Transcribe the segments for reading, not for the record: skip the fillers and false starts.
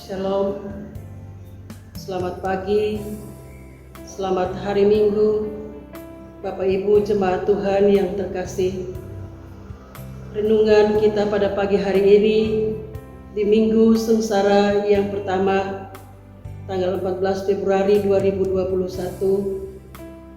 Shalom, selamat pagi, selamat hari Minggu, Bapak Ibu jemaat Tuhan yang terkasih. Renungan kita pada pagi hari ini di Minggu Sengsara yang pertama, tanggal 14 Februari 2021,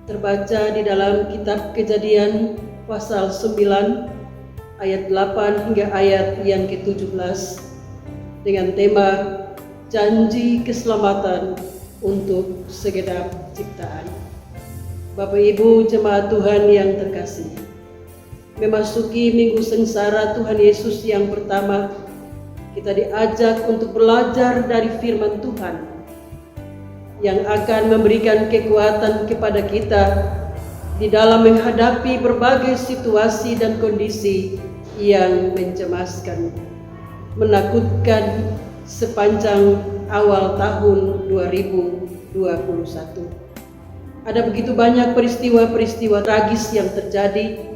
terbaca di dalam kitab Kejadian pasal 9 ayat 8 hingga ayat yang ke-17 dengan tema janji keselamatan untuk segenap ciptaan. Bapak Ibu jemaat Tuhan yang terkasih, memasuki Minggu Sengsara Tuhan Yesus yang pertama, kita diajak untuk belajar dari firman Tuhan yang akan memberikan kekuatan kepada kita di dalam menghadapi berbagai situasi dan kondisi yang mencemaskan, menakutkan sepanjang awal tahun 2021. Ada begitu banyak peristiwa-peristiwa tragis yang terjadi,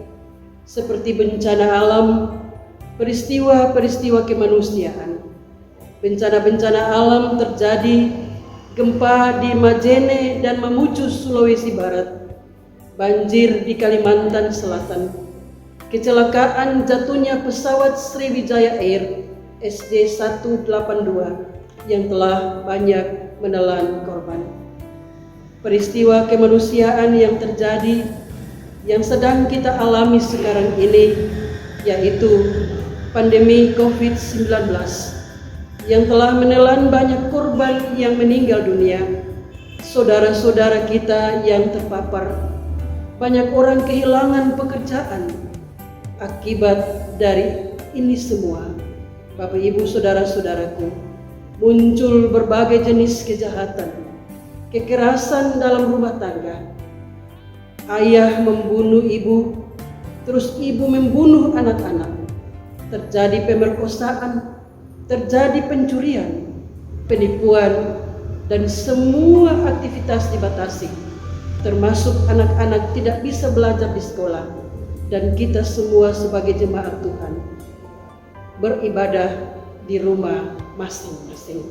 seperti bencana alam, peristiwa-peristiwa kemanusiaan. Bencana-bencana alam terjadi, gempa di Majene dan Mamuju, Sulawesi Barat, banjir di Kalimantan Selatan, kecelakaan jatuhnya pesawat Sriwijaya Air SJ182 yang telah banyak menelan korban. Peristiwa kemanusiaan yang terjadi, yang sedang kita alami sekarang ini, yaitu pandemi COVID-19 yang telah menelan banyak korban yang meninggal dunia, saudara-saudara kita yang terpapar, banyak orang kehilangan pekerjaan akibat dari ini semua. Bapak Ibu saudara-saudaraku, muncul berbagai jenis kejahatan, kekerasan dalam rumah tangga. Ayah membunuh ibu, terus ibu membunuh anak-anak. Terjadi pemerkosaan, terjadi pencurian, penipuan, dan semua aktivitas dibatasi, termasuk anak-anak tidak bisa belajar di sekolah, dan kita semua sebagai jemaat Tuhan beribadah di rumah masing-masing.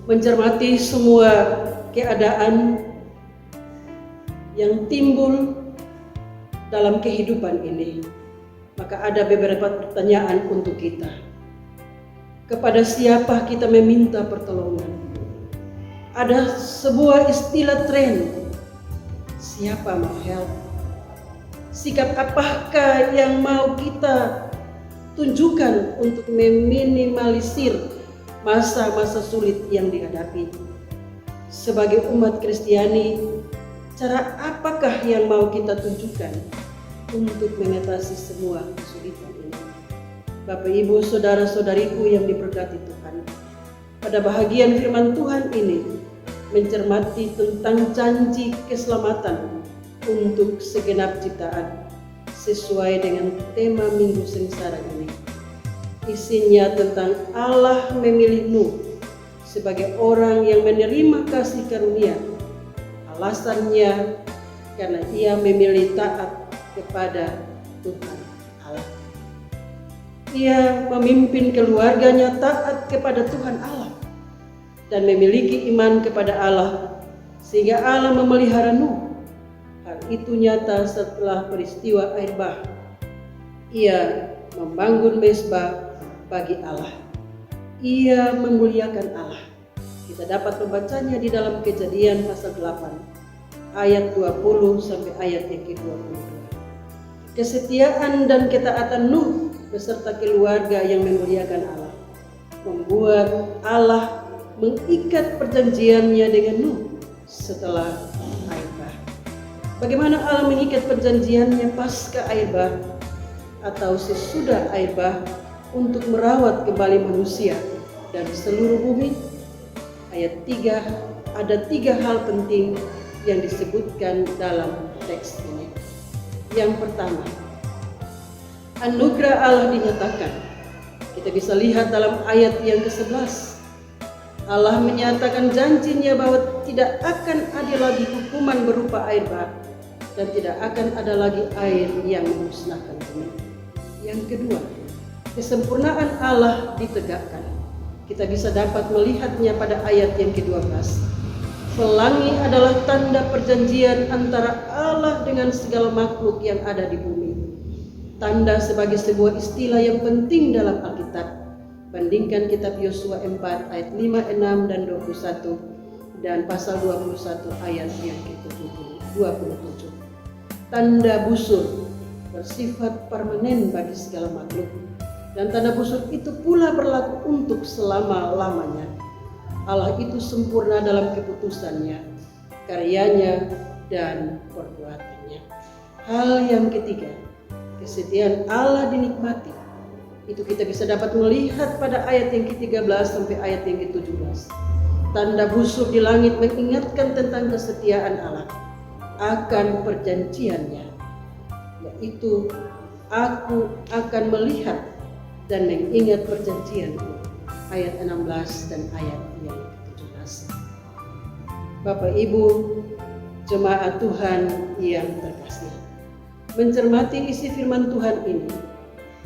Mencermati semua keadaan yang timbul dalam kehidupan ini, maka ada beberapa pertanyaan untuk kita. Kepada siapa kita meminta pertolongan? Ada sebuah istilah tren, siapa mau help? Sikap apakah yang mau kita tunjukkan untuk meminimalisir masa-masa sulit yang dihadapi? Sebagai umat Kristiani, cara apakah yang mau kita tunjukkan untuk mengatasi semua kesulitan ini? Bapak Ibu saudara-saudariku yang diberkati Tuhan, pada bahagian firman Tuhan ini mencermati tentang janji keselamatan untuk segenap ciptaan sesuai dengan tema Minggu Sengsara ini. Isinya tentang Allah memilihmu sebagai orang yang menerima kasih karunia. Alasannya karena ia memilih taat kepada Tuhan Allah. Ia memimpin keluarganya taat kepada Tuhan Allah dan memiliki iman kepada Allah, sehingga Allah memelihara Nuh. Hal itu nyata setelah peristiwa air bah. Ia membangun mezbah bagi Allah. Ia memuliakan Allah. Kita dapat membacanya di dalam Kejadian pasal 8 ayat 20 sampai ayat yang ke-22. Kesetiaan dan ketaatan Nuh beserta keluarga yang memuliakan Allah membuat Allah mengikat perjanjiannya dengan Nuh setelah air bah. Bagaimana Allah mengikat perjanjiannya pasca air bah atau sesudah air bah untuk merawat kembali manusia dari seluruh bumi? Ayat 3, ada 3 hal penting yang disebutkan dalam teks ini. Yang pertama, anugerah Allah dinyatakan. Kita bisa lihat dalam ayat yang ke-11. Allah menyatakan janjinya bahwa tidak akan ada lagi hukuman berupa air bah dan tidak akan ada lagi air yang memusnahkan bumi. Yang kedua, kesempurnaan Allah ditegakkan. kita bisa dapat melihatnya pada ayat yang ke-12. Pelangi adalah tanda perjanjian antara Allah dengan segala makhluk yang ada di bumi. Tanda sebagai sebuah istilah yang penting dalam Alkitab. Bandingkan kitab Yosua 4 ayat 5, 6, dan 21 dan pasal 21 ayat yang ke-27. Tanda busur bersifat permanen bagi segala makhluk, dan tanda busur itu pula berlaku untuk selama-lamanya. Allah itu sempurna dalam keputusannya, karyanya, dan perbuatannya. Hal yang ketiga, kesetiaan Allah dinikmati. Itu kita bisa dapat melihat pada ayat yang ke-13 sampai ayat yang ke-17. Tanda busur di langit mengingatkan tentang kesetiaan Allah akan perjanjiannya, yaitu aku akan melihat dan mengingat perjanjianku. Ayat 16 dan ayat yang ke-17. Bapak Ibu, jemaat Tuhan yang terkasih, mencermati isi firman Tuhan ini,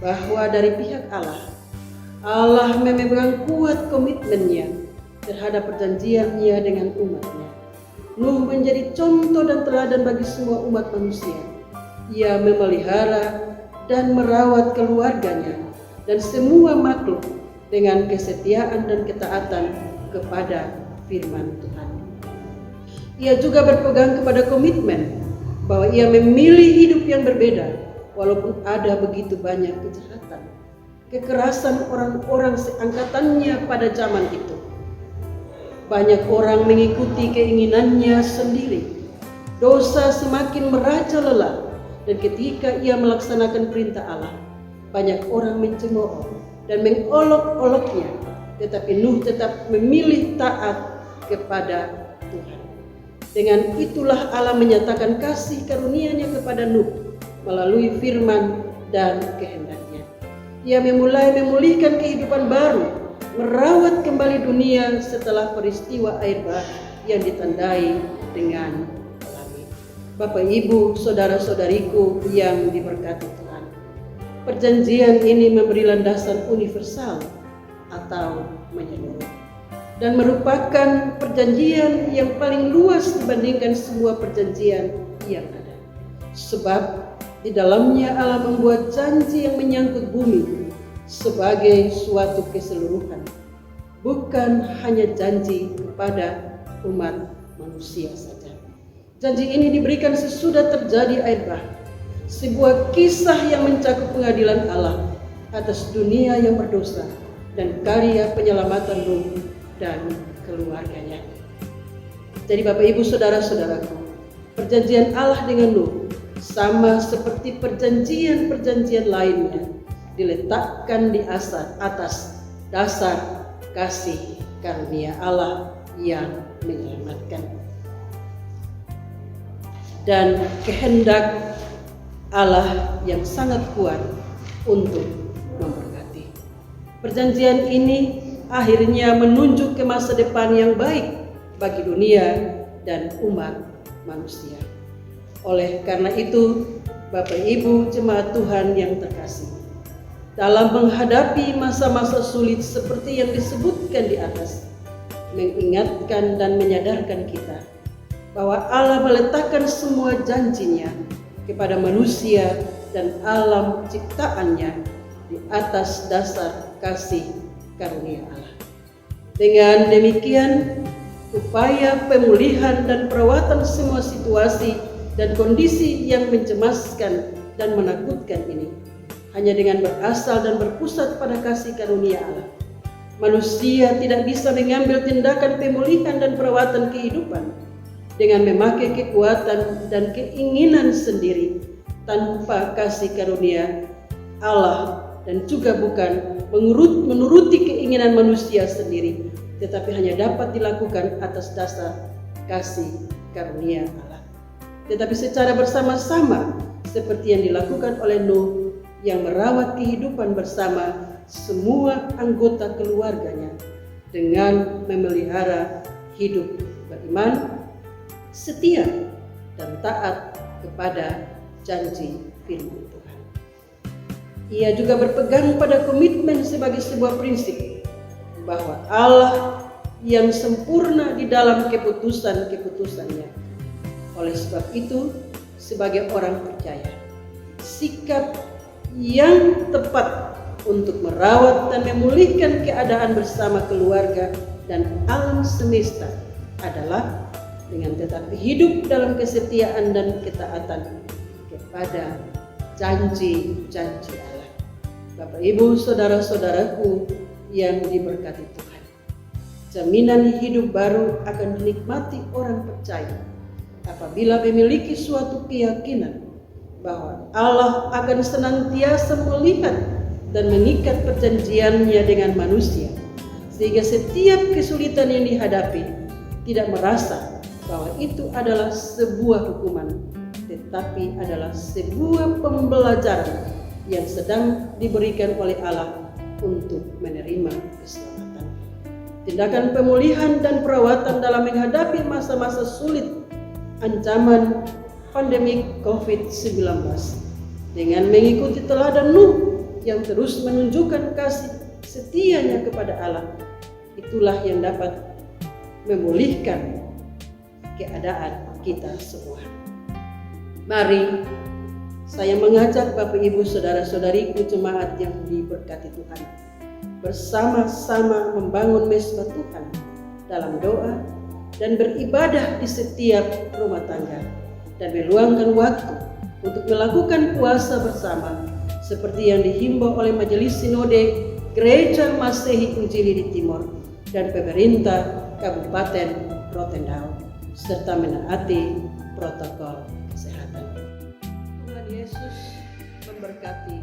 bahwa dari pihak Allah memegang kuat komitmennya terhadap perjanjiannya dengan umatnya. Nuh menjadi contoh dan teladan bagi semua umat manusia. Ia memelihara dan merawat keluarganya dan semua makhluk dengan kesetiaan dan ketaatan kepada firman Tuhan. Ia juga berpegang kepada komitmen bahwa ia memilih hidup yang berbeda walaupun ada begitu banyak kejahatan, kekerasan orang-orang seangkatannya pada zaman itu. Banyak orang mengikuti keinginannya sendiri. Dosa semakin merajalela, dan ketika ia melaksanakan perintah Allah, banyak orang mencemooh dan mengolok-oloknya, tetapi Nuh tetap memilih taat kepada Tuhan. Dengan itulah Allah menyatakan kasih karunia-Nya kepada Nuh melalui firman dan kehendaknya. Ia mulai memulihkan kehidupan baru, merawat kembali dunia setelah peristiwa air bah yang ditandai dengan pelangi. Bapak, Ibu, saudara-saudariku yang diberkati Tuhan, perjanjian ini memberi landasan universal atau menyeluruh, dan merupakan perjanjian yang paling luas dibandingkan semua perjanjian yang ada. Sebab di dalamnya Allah membuat janji yang menyangkut bumi sebagai suatu keseluruhan, bukan hanya janji kepada umat manusia saja. Janji ini diberikan sesudah terjadi air bah, sebuah kisah yang mencakup pengadilan Allah atas dunia yang berdosa dan karya penyelamatan Nuh dan keluarganya. Jadi Bapak, Ibu, saudara-saudaraku, perjanjian Allah dengan Nuh sama seperti perjanjian-perjanjian lainnya diletakkan di atas dasar kasih karunia Allah yang menyelamatkan dan kehendak Allah yang sangat kuat untuk memberkati. Perjanjian ini akhirnya menunjuk ke masa depan yang baik bagi dunia dan umat manusia. Oleh karena itu, Bapak, Ibu, jemaat Tuhan yang terkasih, dalam menghadapi masa-masa sulit seperti yang disebutkan di atas, mengingatkan dan menyadarkan kita bahwa Allah meletakkan semua janjinya kepada manusia dan alam ciptaannya di atas dasar kasih karunia Allah. Dengan demikian, upaya pemulihan dan perawatan semua situasi dan kondisi yang mencemaskan dan menakutkan ini hanya dengan berasal dan berpusat pada kasih karunia Allah. Manusia tidak bisa mengambil tindakan pemulihan dan perawatan kehidupan dengan memakai kekuatan dan keinginan sendiri tanpa kasih karunia Allah, dan juga bukan menuruti keinginan manusia sendiri, tetapi hanya dapat dilakukan atas dasar kasih karunia Allah. Tetapi secara bersama-sama seperti yang dilakukan oleh Nuh yang merawat kehidupan bersama semua anggota keluarganya dengan memelihara hidup beriman, setia, dan taat kepada janji firman Tuhan. Ia juga berpegang pada komitmen sebagai sebuah prinsip bahwa Allah yang sempurna di dalam keputusan-keputusannya. Oleh sebab itu, sebagai orang percaya, sikap yang tepat untuk merawat dan memulihkan keadaan bersama keluarga dan alam semesta adalah dengan tetap hidup dalam kesetiaan dan ketaatan kepada janji-janji Allah. Bapak, Ibu, saudara-saudaraku yang diberkati Tuhan, jaminan hidup baru akan dinikmati orang percaya apabila memiliki suatu keyakinan bahwa Allah akan senantiasa melihat dan mengikat perjanjiannya dengan manusia, sehingga setiap kesulitan yang dihadapi tidak merasa bahwa itu adalah sebuah hukuman, tetapi adalah sebuah pembelajaran yang sedang diberikan oleh Allah untuk menerima keselamatan. Tindakan pemulihan dan perawatan dalam menghadapi masa-masa sulit ancaman pandemi COVID-19 dengan mengikuti teladan Nuh yang terus menunjukkan kasih setianya kepada Allah, itulah yang dapat memulihkan keadaan kita semua. Mari saya mengajak Bapak, Ibu, saudara-saudariku jemaat yang diberkati Tuhan, bersama-sama membangun mesbah Tuhan dalam doa dan beribadah di setiap rumah tangga, dan meluangkan waktu untuk melakukan puasa bersama seperti yang dihimbau oleh Majelis Sinode Gereja Masehi Injili di Timor dan pemerintah Kabupaten Rotendao, serta menaati protokol kesehatan. Tuhan Yesus memberkati